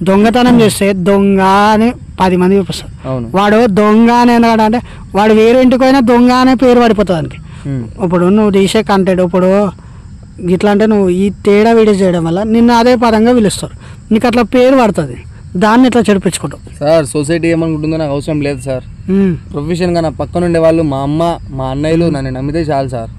దొంగతనం చేస్తే దొంగ అని 10 మంది చూపిస్తారు. వాడు దొంగ అని అంటే వాడు వేరే ఇంటికి పోయినా దొంగ అనే పేరు పడిపోతుంది దానికి. ఇప్పుడు నువ్వు తీసే కంటెంట్ ఇప్పుడు ఇట్లా అంటే నువ్వు ఈ తేడా వీడియో చేయడం వల్ల నిన్ను అదే పరంగా పిలుస్తారు, నీకు అట్లా పేరు పడుతుంది. దాన్ని ఇట్లా చెడిపించుకుంటావు సార్. సొసైటీ ఏమనుకుంటుందో నాకు అవసరం లేదు సార్. ప్రొఫెషన్గా నా పక్కన ఉండే వాళ్ళు, మా అమ్మ, మా అన్నయ్యలు నన్ను నమ్మితే చాలు సార్.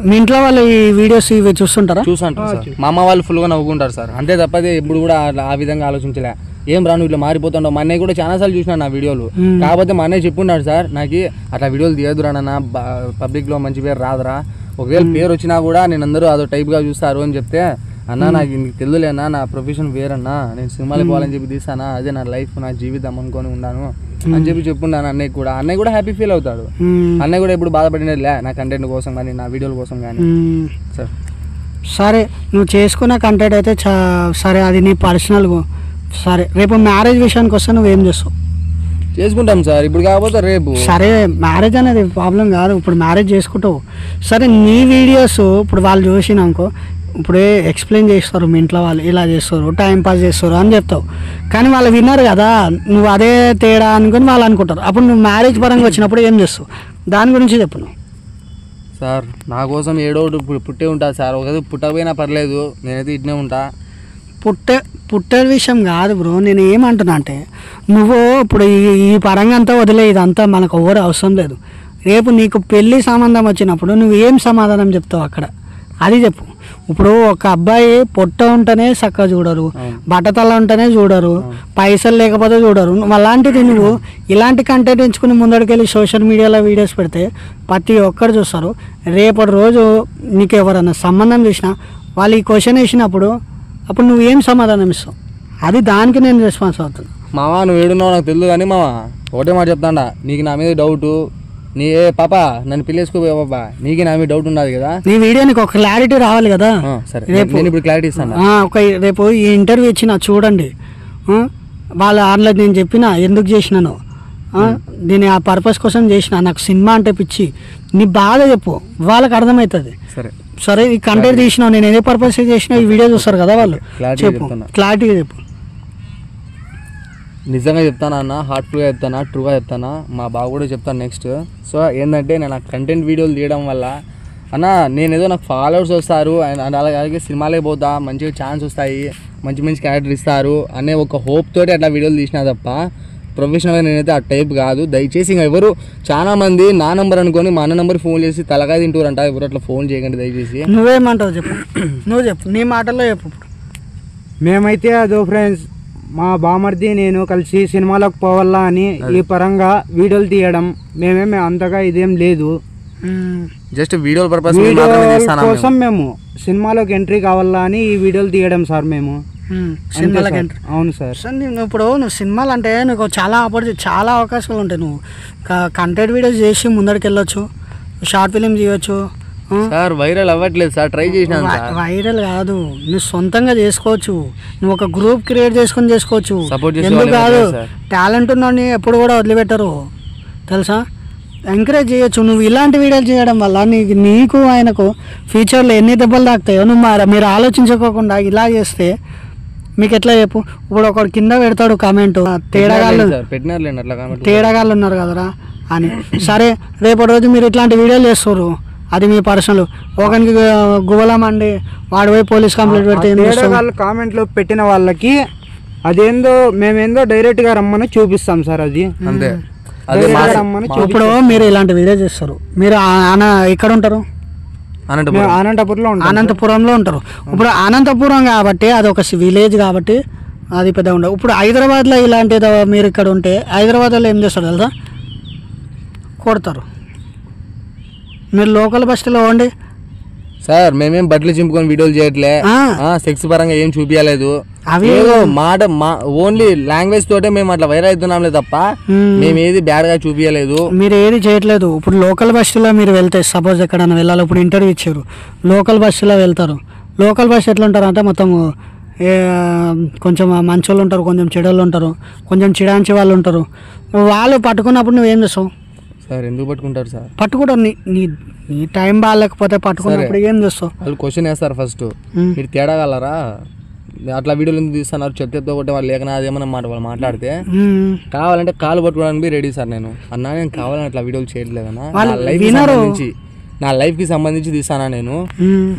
మీ ఇంట్లో వాళ్ళు ఈ వీడియోస్ ఇవి చూస్తుంటారు సార్. మా అమ్మ వాళ్ళు ఫుల్గా నవ్వుకుంటారు సార్, అంతే తప్పదే ఎప్పుడు కూడా ఆ విధంగా ఆలోచించలే. ఏం రాను ఇట్లా మారిపోతుండవు. మా అన్నయ్య కూడా చాలా సార్లు చూసినాడు నా వీడియోలు, కాకపోతే మా అన్నయ్య చెప్పున్నాడు సార్, నాకు అట్లా వీడియోలు తీయదురా నాన్న, పబ్లిక్లో మంచి పేరు రాదురా, ఒకవేళ పేరు వచ్చినా కూడా నేను అందరూ అదో టైప్గా చూస్తారు అని చెప్తే, అన్నా నాకు నీకు తెలియలేనా, నా ప్రొఫెషన్ వేరన్నా, నేను సినిమాలకు పోవాలని చెప్పి తీసానా, అదే నా లైఫ్, నా జీవితం అనుకొని ఉన్నాను అని చెప్పి చెప్పున్నాను. అన్నయ్య కూడా హ్యాపీ ఫీల్ అవుతాడు. అన్నయ్య కూడా ఎప్పుడు బాధపడినలే నా కంటెంట్ కోసం కానీ నా వీడియోల కోసం కానీ సార్. సరే నువ్వు చేసుకున్న కంటెంట్ అయితే సరే, అది నీ పర్సనల్. సరే రేపు మ్యారేజ్ విషయానికి వస్తే నువ్వేం చేస్తావు? చేసుకుంటాం సార్, ఇప్పుడు కాకపోతే రేపు. సరే మ్యారేజ్ అనేది ప్రాబ్లం కాదు, ఇప్పుడు మ్యారేజ్ చేసుకుంటావు. సరే నీ వీడియోస్ ఇప్పుడు వాళ్ళు చూసినాకో ఇప్పుడే ఎక్స్ప్లెయిన్ చేస్తారు మీ ఇంట్లో వాళ్ళు, ఇలా చేస్తారు టైం పాస్ చేస్తారు అని చెప్తావు, కానీ వాళ్ళు విన్నారు కదా నువ్వు అదే తేడా అనుకుని వాళ్ళు అనుకుంటారు. అప్పుడు నువ్వు మ్యారేజ్ పరంగా వచ్చినప్పుడు ఏం చేస్తావు, దాని గురించి చెప్పు నువ్వు. సార్ నా కోసం ఏడో పుట్టే ఉంటా సార్, ఒకది పుట్టకపోయినా పర్లేదు, నేనైతే ఇట్నే ఉంటా. పుట్టే విషయం కాదు బ్రో, నేను ఏమంటున్నా అంటే నువ్వు ఇప్పుడు ఈ పరంగా అంతా వదిలే, ఇదంతా మనకు ఎవరు అవసరం లేదు. రేపు నీకు పెళ్లి సంబంధం వచ్చినప్పుడు నువ్వు ఏం సమాధానం చెప్తావు అక్కడ, అది చెప్పు. ఇప్పుడు ఒక అబ్బాయి పొట్ట ఉంటేనే చక్కగా చూడరు, బట్టతల ఉంటేనే చూడరు, పైసలు లేకపోతే చూడరు. అలాంటిది నువ్వు ఇలాంటి కంటెంట్ ఎంచుకుని ముందడికెళ్ళి సోషల్ మీడియాలో వీడియోస్ పెడితే ప్రతి ఒక్కరు చూస్తారు. రేపటి రోజు నీకు ఎవరన్నా సంబంధం చూసినా వాళ్ళు ఈ క్వశ్చన్ వేసినప్పుడు అప్పుడు నువ్వు ఏం సమాధానం ఇస్తావు, అది దానికి నేను రెస్పాన్స్ అవుతున్నా. మావా నువ్వు ఏడున్నావు నాకు తెలియదు, కానీ మావా ఒకటే మాట చెప్తాడా, నీకు నా మీద డౌట్, నీ పాప నన్ను పిల్లేసుకో పాప, నీకు నా మీద డౌట్ ఉన్నది కదా, నీ వీడియో నీకు ఒక క్లారిటీ రావాలి కదా. సరే నేను ఇప్పుడు క్లారిటీ ఇస్తాను. రేపు ఈ ఇంటర్వ్యూ ఇచ్చిన చూడండి, వాళ్ళ ఆన్లైన్ నేను చెప్పిన ఎందుకు చేసినాను, నేను ఆ పర్పస్ కోసం చేసిన, నాకు సినిమా అంటే పిచ్చి, నీ బాధ చెప్పు, వాళ్ళకి అర్థమవుతుంది. సరే ఈ కంటెంట్ తీసినావు, నేను ఏ పర్పస్ చేసినా ఈ వీడియో చూస్తారు కదా వాళ్ళు, చెప్పు క్లారిటీగా చెప్పు. నిజంగా చెప్తానా అన్న, హార్ట్ఫుల్గా చెప్తానా, ట్రూగా చెప్తానా, మా బావ కూడా చెప్తాను నెక్స్ట్. సో ఏంటంటే నేను కంటెంట్ వీడియోలు తీయడం వల్ల అన్న నేనేదో నాకు ఫాలోవర్స్ వస్తారు అండ్ అలాగే సినిమాలే పోతా, మంచిగా ఛాన్స్ వస్తాయి, మంచి మంచి క్యారెక్టర్ ఇస్తారు అనే ఒక హోప్ తోటి అట్లా వీడియోలు తీసినా తప్ప ప్రొఫెషనల్గా నేనైతే ఆ టైప్ కాదు. దయచేసి ఇంకా ఎవరు చాలా మంది నా నెంబర్ అనుకొని మా అన్న నెంబర్ ఫోన్ చేసి తలకాయ తింటారంట, ఎవరు అట్లా ఫోన్ చేయకండి దయచేసి. నువ్వేమంటావు చెప్పు, నువ్వు చెప్పు, నీ మాటల్లో చెప్పు. మేమైతే అదో ఫ్రెండ్స్, మా బామర్ది నేను కలిసి సినిమాలకు పోవాలా అని ఈ పరంగా వీడియోలు తీయడం, మేమేమి అంతగా ఇదేం లేదు, జస్ట్ వీడియో పర్పస్ కోసం మేము సినిమాలోకి ఎంట్రీ కావాలా అని ఈ వీడియోలు తీయడం సార్ మేము. సినిమాలకు ఎంట్రీ, అవును సార్. ఇప్పుడు నువ్వు సినిమాలు అంటే నీకు చాలా చాలా అవకాశాలు ఉంటాయి. నువ్వు కంటెంట్ వీడియోస్ చేసి ముందరికి వెళ్ళొచ్చు, షార్ట్ ఫిలిం చేయొచ్చు. సార్ వైరల్ అవ్వట్లేదు సార్, ట్రై చేసినాను. వైరల్ కాదు, నువ్వు సొంతంగా చేసుకోవచ్చు, నువ్వు ఒక గ్రూప్ క్రియేట్ చేసుకొని చేసుకోవచ్చు. ఎందుకు కాదు, టాలెంట్ ఉన్నోడిని ఎప్పుడు కూడా వదిలిపెట్టరు తెలుసా, ఎంకరేజ్ చేయొచ్చు. నువ్వు ఇలాంటి వీడియోలు చేయడం వల్ల నీకు ఆయనకు ఫ్యూచర్లో ఎన్ని దెబ్బలు తాకుతాయో నువ్వు మీరు ఆలోచించుకోకుండా ఇలా చేస్తే మీకు ఎట్లా చెప్పు. ఇప్పుడు ఒకడు కింద పెడతాడు కామెంట్, తేడాగాళ్ళు ఉన్నారు కదరా అని. సరే రేపటి రోజు మీరు ఇట్లాంటి వీడియోలు చేస్తారు, అది మీ పర్సనల్. ఒకరికి గువ్వలమండి వాడు పోయి పోలీస్ కంప్లైంట్ పెడితే కామెంట్లో పెట్టిన వాళ్ళకి అదేందో మేమేందో డైరెక్ట్గా రమ్మని చూపిస్తాం సార్, అది అంతే. ఇప్పుడు మీరు ఇలాంటి వీడియో చేస్తారు, మీరు ఎక్కడ ఉంటారు, అనంతపురంలో ఉంటారు. ఇప్పుడు అనంతపురం కాబట్టి అది ఒక విలేజ్ కాబట్టి అది పెద్ద ఉండదు. ఇప్పుడు హైదరాబాద్లో ఇలాంటిదో మీరు ఇక్కడ ఉంటే హైదరాబాద్లో ఏం చేస్తారు తెలుసా, కొడతారు. మీరు లోకల్ బస్సులో ఉండి సార్ మేమేం బట్టలు చింపుకొని వీడియోలు చేయట్లే, సెక్స్ పరంగా ఏం చూపించలేదు, మాట ఓన్లీ లాంగ్వేజ్ తోటే మేము అట్లా వైరల్ అవుతున్నాంలే తప్ప మేము ఏది బ్యాడ్ గా చూపించలేదు, మీరు ఏది చేయట్లేదు. ఇప్పుడు లోకల్ బస్సులో మీరు వెళ్తే సపోజ్ ఎక్కడైనా వెళ్ళాలి, ఇప్పుడు ఇంటర్వ్యూ ఇచ్చారు, లోకల్ బస్సులో వెళ్తారు. లోకల్ బస్సు ఎట్లా ఉంటారు అంటే మొత్తం కొంచెం మంచోళ్ళు ఉంటారు, కొంచెం చెడోళ్ళు ఉంటారు, కొంచెం చిడాంచి వాళ్ళు ఉంటారు. వాళ్ళు పట్టుకున్నప్పుడు నువ్వేం చేస్తావు సార్? ఎందుకు పట్టుకుంటారు సార్? పట్టుకుంటారు, నీ టైం బాగాలేకపోతే పట్టుకున్నప్పుడు ఏం చేస్తావు? వాళ్ళు క్వశ్చన్ వేస్తారు ఫస్ట్, మీరు తేడా గలరా అట్లా వీడియోలు ఎందుకు తీస్తున్నారు, చెత్తతో కొట్టే వాళ్ళు లేకనా అదేమన్నా మాట వాళ్ళు మాట్లాడితే కావాలంటే కాలు పట్టుకోవడానికి రెడీ సార్. నేను నేను కావాలని అట్లా వీడియోలు చేయట్లేదన్నా, నా లైఫ్ కి సంబంధించి తీస్తానా నేను.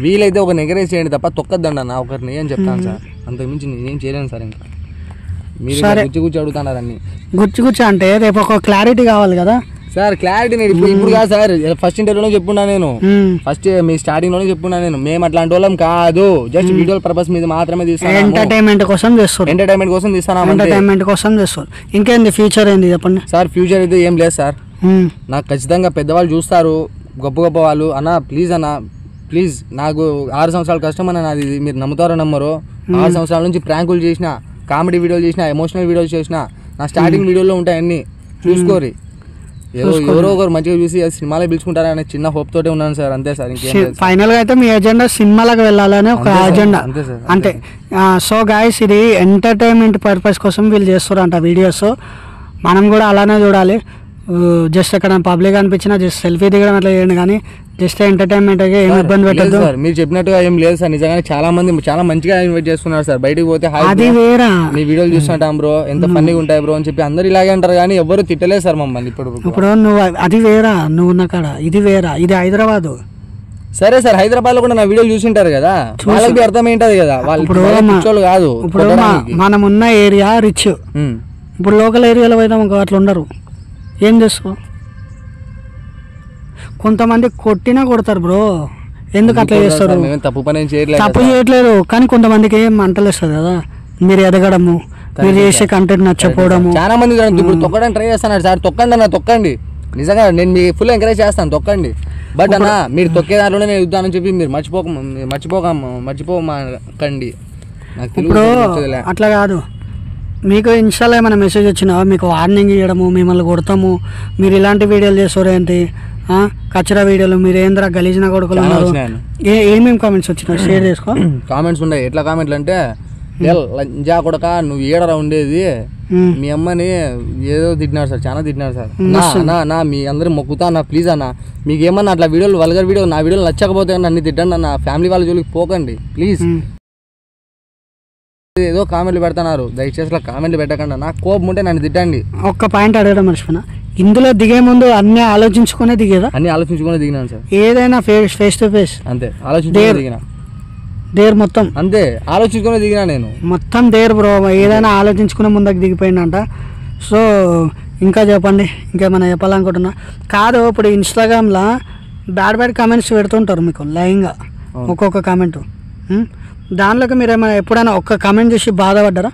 వీలైతే ఒక ఎంకరేజ్ చేయండి తప్ప తొక్కద్దండి అన్న ఒకరిని అని చెప్తాను సార్, అంతకుమించి నేనేం చేయలేను సార్. ఇంకా మీరు గుచ్చి అడుగుతున్నారు అన్ని గుచ్చి అంటే రేపు ఒక క్లారిటీ కావాలి కదా సార్. క్లారిటీ నేను ఇప్పుడు కాదు సార్, ఫస్ట్ ఇంటర్వ్యూలో చెప్పున్నా నేను, ఫస్ట్ మీ స్టార్టింగ్ లోనే చెప్పున్నా నేను, మేము అట్లాంటి వాళ్ళం కాదు, జస్ట్ వీడియో పర్పస్ మీద మాత్రమే తీస్తాను, ఎంటర్టైన్మెంట్ కోసం చేస్తారు, ఎంటర్టైన్మెంట్ కోసం తీస్తాను, ఎంటర్టైన్మెంట్ కోసం చేస్తారు. ఇంకేంది ఫ్యూచర్ ఏంది చెప్పండి సార్? ఫ్యూచర్ అయితే ఏం లేదు సార్, నాకు ఖచ్చితంగా పెద్దవాళ్ళు చూస్తారు, గొప్ప గొప్ప వాళ్ళు. అన్న ప్లీజ్ అన్న ప్లీజ్, నాకు 6 సంవత్సరాల కష్టం అన్న నాది, మీరు నమ్ముతారో నమ్మరు. 6 సంవత్సరాల నుంచి ప్రాంకులు చేసిన, కామెడీ వీడియోలు చేసిన, ఎమోషనల్ వీడియోస్ చేసిన, నా స్టార్టింగ్ వీడియోలో ఉంటాయి అన్ని చూసుకోరి. ఎవరో ఒకరు మంచిగా చూసి సినిమాలో పిలుచుకుంటారనే చిన్న హోప్ తోటే ఉన్నాను సార్, అంతే సార్. ఇంకేం ఫైనల్ గా అయితే మీ ఎజెండా సినిమాలకు వెళ్ళాలని ఒక ఎజెండా అంతే. సో గాయస్, ఇది ఎంటర్టైన్మెంట్ పర్పస్ కోసం వీళ్ళు చేస్తారంట వీడియోస్, మనం కూడా అలానే చూడాలి. జస్ట్ ఎక్కడ పబ్లిక్ అనిపించినా జస్ట్ సెల్ఫీ దిగడం అట్లా చేయండి, కానీ జస్ట్ ఎంటర్టైన్మెంట్ ఏం ఇబ్బంది పెట్టద్దు సార్. మీరు చెప్పినట్టుగా ఏం లేదు సార్. నిజంగానే చాలా మంది చాలా మంచిగా ఇన్వైట్ చేస్తున్నారు సార్. బయటికి పోతే అది వేరా మీ వీడియోలు చూస్తుంటాం బ్రో, ఎంత ఫన్నీగా ఉంటాయి బ్రో అని చెప్పి అందరు ఇలాగే అంటారు, కానీ ఎవరు తిట్టలేదు సార్ మమ్మల్ని ఇప్పుడు. నువ్వు అది వేరా, నువ్వు ఉన్న కాడ ఇది వేరా, ఇది హైదరాబాద్. సరే సార్, హైదరాబాద్ లో కూడా నా వీడియోలు చూసింటారు కదా, వాళ్ళకి అర్థం ఏంటది కదా, వాళ్ళు కాదు. ఇప్పుడు మనం ఉన్న ఏరియా రిచ్, ఇప్పుడు లోకల్ ఏరియాలో పోయినా అట్లా ఉండరు. ఏం చేస్తావు? కొంతమంది కొట్టినా కొడతారు బ్రో, ఎందుకు అట్లా చేస్తారు? తప్పు పని చేయట్లేదు, తప్పు చేయట్లేదు, కానీ కొంతమందికి ఏం మంటలేస్తుంది కదా, మీరు ఎదగడము, మీరు చేసే కంటెంట్ నచ్చపోవడము. చాలా మంది ఇప్పుడు తొక్కడానికి ట్రై చేస్తున్నారు సార్. తొక్కండి అన్న, తొక్కండి, నిజంగా నేను మీ ఫుల్ ఎంకరేజ్ చేస్తాను, తొక్కండి. బట్ అన్న మీరు తొక్కే దాంట్లోనే నేను యుద్ధాన్ని చెప్పి మీరు మర్చిపోకండి. ఇప్పుడు అట్లా కాదు, మీకు ఇన్స్టాలో ఏమైనా మెసేజ్ వచ్చినా మీకు వార్నింగ్ ఇవ్వడము, మిమ్మల్ని కొడతాము, మీరు ఇలాంటి వీడియోలు చేస్తారు ఏంటి, కచరా వీడియోలు, మీరు ఏంద్రా గలీజిన కొడుకులు ఉన్నారు, ఏమేమి కామెంట్స్ వచ్చినాయి షేర్ చేసుకో. కామెంట్స్ ఉన్నాయి. ఎట్లా కామెంట్లు అంటే, లంజా కొడక నువ్వు ఏడరా ఉండేది, మీ అమ్మని ఏదో తిట్టినారు సార్, చాలా తిట్టినారు సార్. నా మీ అందరూ మొక్కుతా అన్న, ప్లీజ్ అన్న, మీకు ఏమన్నా అట్లా వీడియోలు వల్గర్ వీడియో నా వీడియోలు నచ్చకపోతే నన్ను తిట్టండి అన్న, ఫ్యామిలీ వాళ్ళ జోలికి పోకండి ప్లీజ్. ఏదో కామెంట్లు పెడుతున్నారు, దయచేసి అట్లా కామెంట్లు పెట్టకండి, నాకు కోపం ఉంటే నన్ను తిట్టండి. ఒక్క పాయింట్ అడగడం మర్చిపోయినా, ఇందులో దిగే ముందు అన్ని ఆలోచించుకునే దిగేదా? అన్ని ఆలోచించుకునే దిగినాను సార్. ఏదైనా ఫేస్ టు ఫేస్ అంతే ఆలోచించుకునే దిగినా, దేర్ మొత్తం అంతే ఆలోచించుకునే దిగినా నేను మొత్తం దేర్ బ్రో. ఏదైనా ఆలోచించుకునే ముందుకు దిగిపోయిందంట. సో ఇంకా చెప్పండి, ఇంకేమైనా చెప్పాలనుకుంటున్నా. కాదు, ఇప్పుడు ఇన్స్టాగ్రామ్లో బ్యాడ్ కామెంట్స్ పెడుతుంటారు మీకు లైన్గా, ఒక్కొక్క కామెంట్. దానిలోకి మీరు ఏమైనా ఎప్పుడైనా ఒక్క కామెంట్ చేసి బాధపడ్డారా?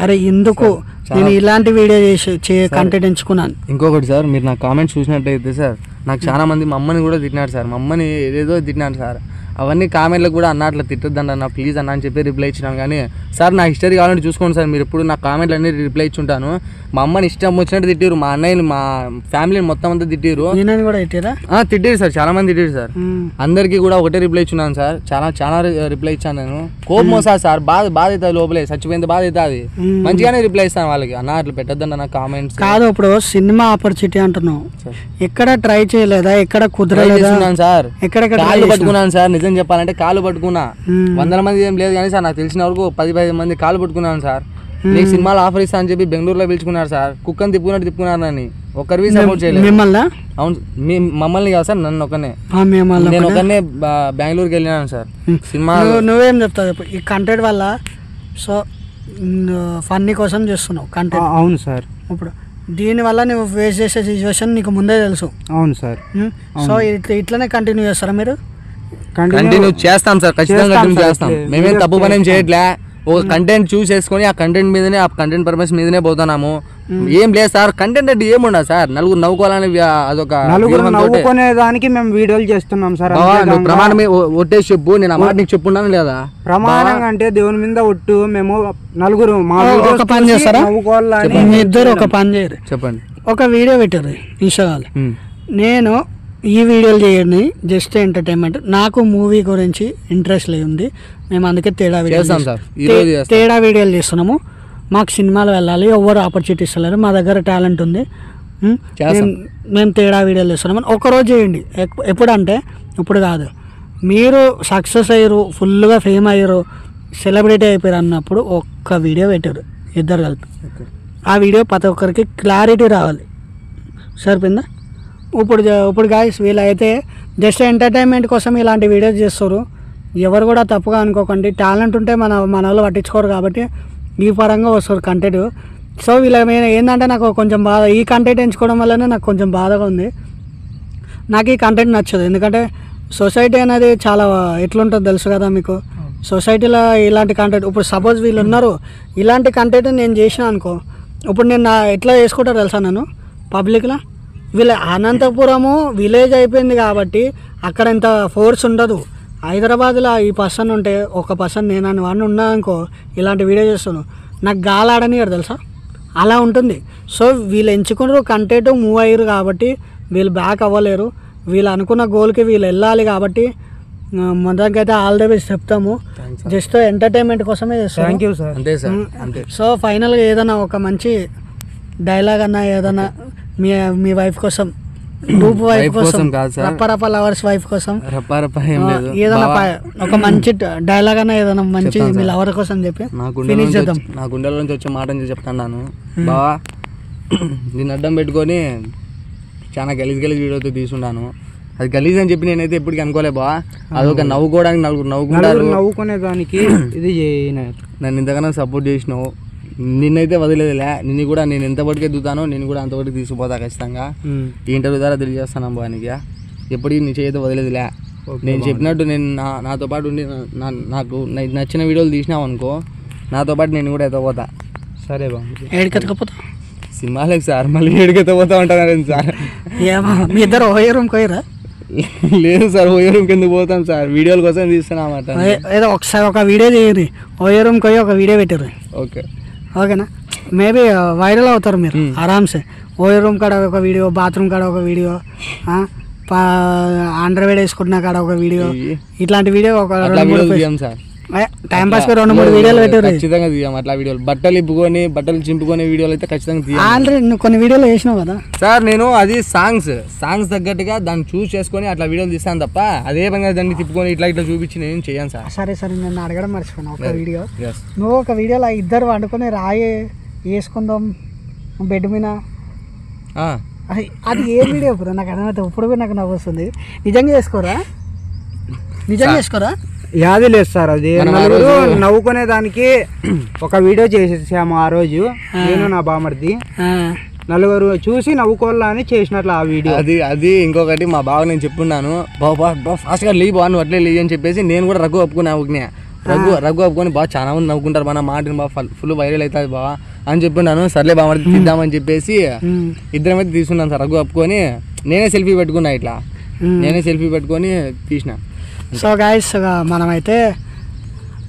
అరే ఎందుకు నేను ఇలాంటి వీడియో చేసి కంటెంట్ ఎంచుకున్నాను. ఇంకొకటి సార్, మీరు నా కామెంట్స్ చూసినట్టయితే సార్, నాకు చాలా మంది మా అమ్మని కూడా తిట్టినారు సార్, మా అమ్మని ఏదేదో తిట్టినారు సార్. అవన్నీ కామెంట్లకు కూడా అన్న అట్లా తిట్టొద్దండి అన్న ప్లీజ్ అన్న అని చెప్పి రిప్లై ఇచ్చినాను. కానీ సార్ నా హిస్టరీ కావాలంటే చూసుకోండి సార్, మీరు ఎప్పుడు నా కామెంట్లు అన్ని రిప్లై ఇచ్చుంటాను. మా అమ్మని ఇష్టం వచ్చినట్టు తిట్టిరు, మా అన్నయ్యని మా ఫ్యామిలీని మొత్తం అంతా తిట్టిరు. తిట్టిరు సార్, చాలా మంది తిట్టిరు సార్. అందరికీ కూడా ఒకటే రిప్లై ఇచ్చున్నాను సార్, చాలా రిప్లై ఇచ్చాను నేను. కోపం వస్తుంది సార్, బాధ అవుతుంది లోపలే, చచ్చిపోయింది బాధ అవుతుంది. మంచిగానే రిప్లై ఇస్తాను వాళ్ళకి, అన్న అట్లా పెట్టొద్దండి అన్న కామెంట్స్. కాదు, ఇప్పుడు సినిమా ఆపర్చునిటీ అంటున్నావు, ఎక్కడ ట్రై చేయలేదా? ఎక్కడ కుదరలేదా సార్? కాళ్ళు పట్టుకున్నాను సార్, నిజం చెప్పాలంటే కాళ్ళు పట్టుకున్నా. 100 మంది ఏం లేదు కానీ సార్, నాకు తెలిసిన వరకు 10-15 మంది కాళ్ళు పట్టుకున్నాను సార్. నీకు సినిమాలు ఆఫర్ ఇస్తా అని చెప్పి బెంగళూరులో పిలుచుకున్నారు సార్, కుక్కని తిప్పుకున్నారు నన్ను, ఒక్కరివి సపోర్ట్ చేయలేదు. అవును, మమ్మల్ని కాదు సార్, నన్ను ఒకనే, నేను ఒకనే బెంగళూరుకి వెళ్ళినాను సార్. సినిమా నువ్వేం చెప్తావు ఈ కంటెంట్ వల్ల? సో ఫన్నీ కోసం చేస్తున్నావు కంటెంట్. అవును సార్. ఇప్పుడు దీనివల్ల నువ్వు ఫేస్ చేసే సిచ్యువేషన్ నీకు ముందే తెలుసు. అవును సార్. సో ఇట్లనే కంటిన్యూ చేస్తారా మీరు? కంటిన్యూ చేస్తాం సార్, ఖచ్చితంగా కంటిన్యూ చేస్తాం. మేమేం తప్పు పని ఏం చేయట్లే, ఒక కంటెంట్ చూసేసుకొని ఆ కంటెంట్ మీదనే, ఆ కంటెంట్ పర్పస్ మీదనే పోతున్నాము. ఏం లేదు సార్, కంటెంట్ అంటే ఏముండదు సార్, నలుగురు నవ్వుకోవాలని అదొక నవ్వుకునే దానికి మేము వీడియోలు చేస్తున్నాం సార్. ప్రమాణం ఒట్టేసి చెప్పు, నేను ఆ మాట నీకు చెప్పున్నాను లేదా? ప్రమాణం అంటే దేవుని మీద ఒట్టు, మేము నలుగురు ఒక పని చేస్తారా? ఇద్దరు ఒక పని చేయరు. చెప్పండి. ఒక వీడియో పెట్టారు ఇన్స్టాగ్రామ్, నేను ఈ వీడియోలు చేయండి జస్ట్ ఎంటర్టైన్మెంట్, నాకు మూవీ గురించి ఇంట్రెస్ట్ లేదు, మేము అందుకే తేడా వీడియోలు చేస్తున్నాము, మాకు సినిమాలు వెళ్ళాలి, ఎవరు ఆపర్చునిటీ ఇస్తలేరు, మా దగ్గర టాలెంట్ ఉంది, మేము తేడా వీడియోలు చేస్తున్నామని ఒకరోజు చేయండి. ఎప్పుడంటే ఇప్పుడు కాదు, మీరు సక్సెస్ అయ్యారు, ఫుల్గా ఫేమ్ అయ్యారు, సెలబ్రిటీ అయిపోయారు అన్నప్పుడు ఒక్క వీడియో పెట్టారు ఇద్దరు కలిపి. ఆ వీడియో ప్రతి ఒక్కరికి క్లారిటీ రావాలి, సరిపోయిందా? ఇప్పుడు గాయస్ వీళ్ళైతే జస్ట్ ఎంటర్టైన్మెంట్ కోసం ఇలాంటి వీడియోస్ చేస్తారు. ఎవరు కూడా తప్పుగా అనుకోకండి, టాలెంట్ ఉంటే మన వాళ్ళు పట్టించుకోరు కాబట్టి ఈ పరంగా వస్తారు కంటెంట్. సో వీళ్ళ ఏంటంటే నాకు కొంచెం బాధ, ఈ కంటెంట్ ఎంచుకోవడం వల్లనే నాకు కొంచెం బాధగా ఉంది. నాకు ఈ కంటెంట్ నచ్చదు, ఎందుకంటే సొసైటీ అనేది చాలా ఎట్లుంటుందో తెలుసు కదా మీకు. సొసైటీలో ఇలాంటి కంటెంట్, ఇప్పుడు సపోజ్ వీళ్ళు ఉన్నారు, ఇలాంటి కంటెంట్ నేను చేసిన అనుకో, ఇప్పుడు నేను ఎట్లా చేసుకుంటారో తెలుసా, నేను పబ్లిక్లో వీళ్ళ అనంతపురము విలేజ్ అయిపోయింది కాబట్టి అక్కడ ఇంత ఫోర్స్ ఉండదు. హైదరాబాద్లో ఈ పర్సన్ ఉంటే, ఒక పర్సన్ నేను వాడిని ఉన్నా అనుకో, ఇలాంటి వీడియో చేస్తాను, నాకు గాలాడనియరు తెలుసా, అలా ఉంటుంది. సో వీళ్ళు ఎంచుకున్నారు కంటెంట్, మూవ్ అయ్యారు కాబట్టి వీళ్ళు బ్యాక్ అవ్వలేరు, వీళ్ళు అనుకున్న గోల్కి వీళ్ళు వెళ్ళాలి కాబట్టి మొదటికైతే ఆల్ ద బెస్ట్ చెప్తాము. జస్ట్ ఎంటర్టైన్మెంట్ కోసమే చేస్తాం. Thank you sir. అంతే సార్, అంతే. సో ఫైనల్గా ఏదైనా ఒక మంచి డైలాగ్ అన్నా ఏదైనా మీ వైఫ్ కోసం గ్రూప్ వైఫ్ Wife కోసం కోసం కాదు సార్. రప్ప లవర్స్ వైఫ్ కోసం రప్ప ఏం లేదు ఏదైనా బావా, ఒక మంచి డైలాగ్ అన్న ఏదైనా మంచి చెప్తాను మీ సార్. లవర్ కోసం చెప్పి నా గుండెల ఫినిష్ నుంచి చేద్దాం. నా గుండెల నుంచి వచ్చే మాట నుంచి చెప్తాను బావా. దీన్ని అడ్డం పెట్టుకొని చాలా గలీజ్ వీడియోతో తీసుకున్నాను. అది గలీజ్ అని చెప్పి నేనైతే ఎప్పటికీ అనుకోలే బావా. అదొక నవ్వుకోవడానికి నలుగురు నవ్వుకుంటారు, నవ్వుకునే దానికి ఇది చేయను. నన్ను ఇంతకన్నా సపోర్ట్ చేసినావు. నిన్నైతే వదిలేదులే, నిన్ను కూడా నేను ఎంతవరకు ఎదుగుతానో నేను కూడా అంతవరకు తీసుకుపోతా ఖచ్చితంగా. ఈ ఇంటర్వ్యూ ద్వారా తెలియజేస్తాను బానికి, ఎప్పటికీ నీ చేయితే వదిలేదులే. నేను చెప్పినట్టు నేను నాతో పాటు ఉండి నాకు నచ్చిన వీడియోలు తీసినావు అనుకో, నాతో పాటు నేను కూడా ఎత్తపోతా. సరే బా. ఏడికి ఎత్తకపోతా సినిమాలకు సార్, మళ్ళీ ఏడికి ఎత్తపోతా ఉంటాను సార్. ఏమో మీ ఇద్దరు ఓ రూమ్కి పోయిరా? లేదు సార్, ఓ రూమ్కి ఎందుకు పోతాం సార్, వీడియోల కోసం తీస్తున్నామాట. ఏదో ఒకసారి ఒక వీడియో చేయరు, ఓ రూమ్కి పోయి ఒక వీడియో పెట్టారు. ఓకే ఓకేనా? మేబీ వైరల్ అవుతారు మీరు ఆరామ్సే. ఓ రూమ్ కాడ ఒక వీడియో, బాత్రూమ్ కాడ ఒక వీడియో, అండర్వేర్ వేసుకుంటున్నా కాడ ఒక వీడియో, ఇట్లాంటి వీడియో ఒక తీయం సార్. టైం పాస్ 2-3 వీడియోలు పెట్టారు. ఖచ్చితంగా తీయం అట్లా వీడియోలు. బట్టలు ఇప్పుకొని బట్టలు చింపుకునే వీడియోలు అయితే ఖచ్చితంగా తీయం. ఆల్రెడీ నువ్వు కొన్ని వీడియోలు వేసినావు కదా సార్. నేను అది సాంగ్స్ తగ్గట్టుగా దాన్ని చూస్ చేసుకొని అట్లా వీడియోలు తీస్తాను తప్ప అదే పనిగా దాన్ని తిప్పుకొని ఇట్లా చేయను నేను చేయను సార్. సరే నేను అడగడం మర్చిపోయినా. ఒక వీడియో Yes. నువ్వు ఒక వీడియోలో ఇద్దరు వండుకొని రాయి వేసుకుందాం బెడ్ మీద, అది ఏ వీడియో బ్రో? నాకు అర్థమైతే ఇప్పుడు కూడా నాకు నవ్వు వస్తుంది. నిజంగా చేసుకోరా? యాది లేదు సార్, అది నలుగురు నవ్వుకునే దానికి ఒక వీడియో చేసేసాము ఆ రోజు, నేను నా బామర్ది. నలుగురు చూసి నవ్వుకోవాలని చేసినట్లు ఆ వీడియో. అది ఇంకొకటి మా బావ నేను చెప్పున్నాను, బాబా ఫాస్ట్గా లీ బా, నువ్వు అట్లే లీ అని చెప్పేసి నేను కూడా రఘు ఒప్పుకున్నా. రఘు ఒప్పుకొని బాగా చాలా మంది నవ్వుకుంటారు, మన మాటని బాగా ఫుల్ వైరల్ అవుతుంది బావా అని చెప్పున్నాను. సర్లే బామర్ది తీద్దామని చెప్పేసి ఇద్దరమైతే తీసుకున్నాను సార్. రఘు ఒప్పుకొని నేనే సెల్ఫీ పెట్టుకొని తీసిన. సో గైస్, మనమైతే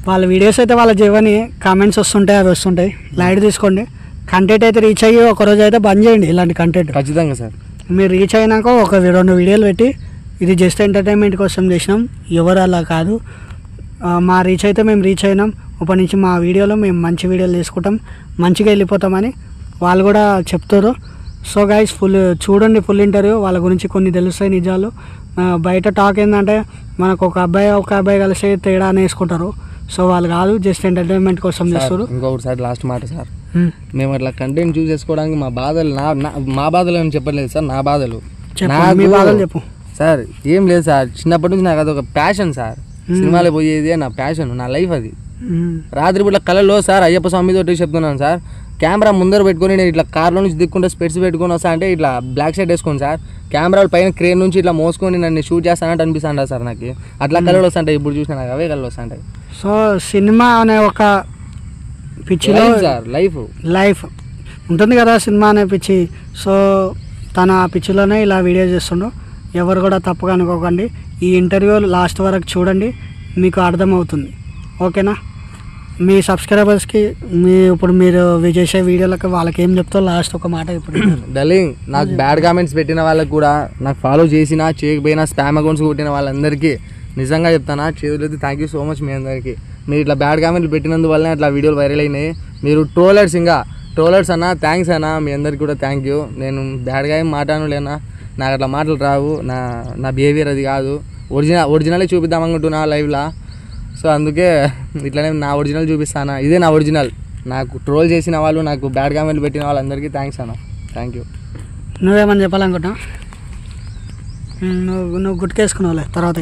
వాళ్ళ వీడియోస్ అయితే వాళ్ళ జీవని కామెంట్స్ వస్తుంటాయి, అవి వస్తుంటాయి, లైట్ తీసుకోండి. కంటెంట్ అయితే రీచ్ అయ్యి ఒకరోజు అయితే బంద్ చేయండి ఇలాంటి కంటెంట్. ఖచ్చితంగా సార్. మీరు రీచ్ అయినాక ఒక 2 వీడియోలు పెట్టి ఇది జస్ట్ ఎంటర్టైన్మెంట్ కోసం చేసినాం, ఎవరు అలా కాదు. మా రీచ్ అయితే మేము రీచ్ అయినాం, ఇప్పటి నుంచి మా వీడియోలో మేము మంచి వీడియోలు తీసుకుంటాం, మంచిగా వెళ్ళిపోతామని వాళ్ళు కూడా చెప్తారు. సో గైస్, చూడండి ఫుల్ ఇంటర్వ్యూ, వాళ్ళ గురించి కొన్ని తెలుస్తాయి నిజాలు. బయట టాక్ ఏంటంటే మనకు ఒక అబ్బాయి కలిసి తేడా వేసుకుంటారు. సో వాళ్ళు కాదు, జస్ట్ ఎంటర్టైన్మెంట్ కోసం చేస్తారు. ఇంకొకటి లాస్ట్ మాట సార్, మేము అట్లా కంటెంట్ చూస్ చేసుకోవడానికి మా బాధలు మా బాధలు ఏమి చెప్పలేదు సార్, నా బాధలు. మీ బాధలు చెప్పు సార్. ఏం లేదు సార్, చిన్నప్పటి నుంచి నాకు అదొక ప్యాషన్ సార్, సినిమాలో పోయేది నా ప్యాషన్, నా లైఫ్ అది. రాత్రిపూట్ల కళలో సార్ అయ్యప్ప స్వామి తోటి చెప్తున్నాను సార్, కెమెరా ముందర పెట్టుకొని నేను ఇట్లా కార్లో నుంచి దిక్కుంటే స్పెట్స్ పెట్టుకొని వస్తా అంటే ఇట్లా బ్లాక్ షర్ట్ వేసుకోండి సార్, కెమెరా పైన క్రేన్ నుంచి ఇట్లా మోసుకొని నన్ను షూట్ చేస్తానంటే అనిపిస్తాను సార్ నాకు. అట్లా కళలు వస్తుంటాయి, ఇప్పుడు చూసినా నాకు అవే కళలు వస్తుంటాయి. సో సినిమా అనే ఒక పిచ్చిలో సార్ లైఫ్ ఉంటుంది కదా, సినిమా అనే పిచ్చి. సో తను ఆ పిచ్చిలోనే ఇలా వీడియో చేస్తుండు. ఎవరు కూడా తప్పుగా అనుకోకండి. ఈ ఇంటర్వ్యూ లాస్ట్ వరకు చూడండి, మీకు అర్థమవుతుంది. ఓకేనా? మీ సబ్స్క్రైబర్స్కి ఇప్పుడు మీరు చేసే వీడియోలకు వాళ్ళకి ఏం చెప్తావు లాస్ట్ ఒక మాట ఇప్పుడు? డలింగ్, నాకు బ్యాడ్ కామెంట్స్ పెట్టిన వాళ్ళకి కూడా, నాకు ఫాలో చేసినా చేయకపోయినా స్పామ్ అకౌంట్స్ కొట్టిన వాళ్ళందరికీ నిజంగా చెప్తానా, చేతులైతే థ్యాంక్ యూ సో మచ్ మీ అందరికీ. మీరు ఇట్లా బ్యాడ్ కామెంట్లు పెట్టినందువల్లనే అట్లా వీడియోలు వైరల్ అయినాయి. మీరు ట్రోలర్స్ అన్నా థ్యాంక్స్ అన్నా, మీ అందరికీ కూడా థ్యాంక్ యూ. నేను బ్యాడ్గా ఏం మాట్లాడలేనా, నాకు అట్లా మాటలు రావు, నా బిహేవియర్ అది కాదు. ఒరిజినలే చూపిద్దాం అనుకుంటున్నా లైవ్లో. సో అందుకే ఇట్లనే నా ఒరిజినల్ చూపిస్తాను, ఇదే నా ఒరిజినల్. నాకు ట్రోల్ చేసిన వాళ్ళు, నాకు బ్యాడ్ కామెంట్లు పెట్టిన వాళ్ళందరికీ థ్యాంక్స్ అన్న, థ్యాంక్ యూ. నువ్వేమని చెప్పాలనుకుంటున్నావు? నువ్వు గుర్తుకేసుకున్నావులే తర్వాత.